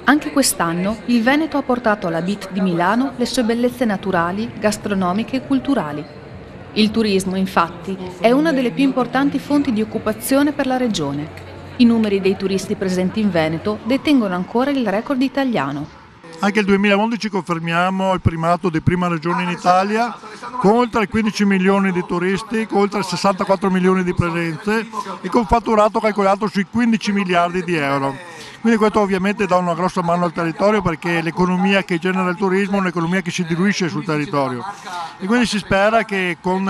Anche quest'anno il Veneto ha portato alla BIT di Milano le sue bellezze naturali, gastronomiche e culturali. Il turismo, infatti, è una delle più importanti fonti di occupazione per la regione. I numeri dei turisti presenti in Veneto detengono ancora il record italiano. Anche il 2011 confermiamo il primato di prima regione in Italia, con oltre 15 milioni di turisti, con oltre 64 milioni di presenze e con fatturato calcolato sui 15 miliardi di euro. Quindi questo ovviamente dà una grossa mano al territorio, perché l'economia che genera il turismo è un'economia che si diluisce sul territorio. E quindi si spera che con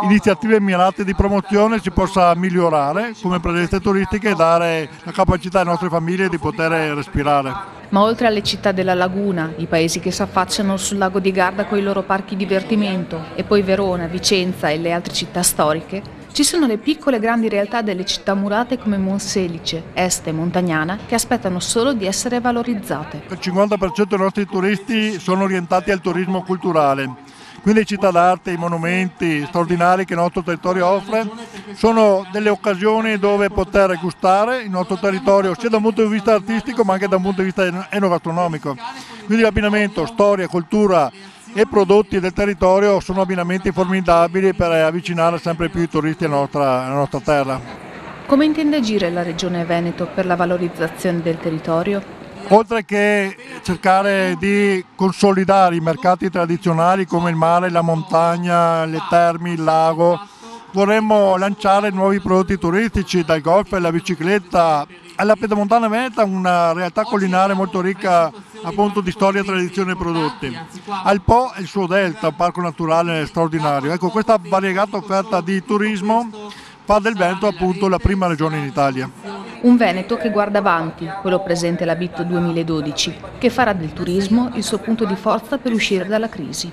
iniziative mirate di promozione si possa migliorare come presenze turistiche e dare la capacità alle nostre famiglie di poter respirare. Ma oltre alle città della laguna, i paesi che si affacciano sul lago di Garda con i loro parchi divertimento e poi Verona, Vicenza e le altre città storiche, ci sono le piccole e grandi realtà delle città murate come Monselice, Este e Montagnana che aspettano solo di essere valorizzate. Il 50% dei nostri turisti sono orientati al turismo culturale. Quindi le città d'arte, i monumenti straordinari che il nostro territorio offre sono delle occasioni dove poter gustare il nostro territorio sia da un punto di vista artistico ma anche da un punto di vista enogastronomico. Quindi l'abbinamento storia, cultura e prodotti del territorio sono abbinamenti formidabili per avvicinare sempre più i turisti alla nostra terra. Come intende agire la Regione Veneto per la valorizzazione del territorio? Oltre che cercare di consolidare i mercati tradizionali come il mare, la montagna, le terme, il lago, vorremmo lanciare nuovi prodotti turistici, dal golf alla bicicletta alla pedemontana veneta, una realtà collinare molto ricca appunto di storia, tradizione e prodotti. Al Po e il suo delta, un parco naturale straordinario. Ecco, questa variegata offerta di turismo fa del Veneto appunto la prima regione in Italia. Un Veneto che guarda avanti, quello presente alla BIT 2012, che farà del turismo il suo punto di forza per uscire dalla crisi.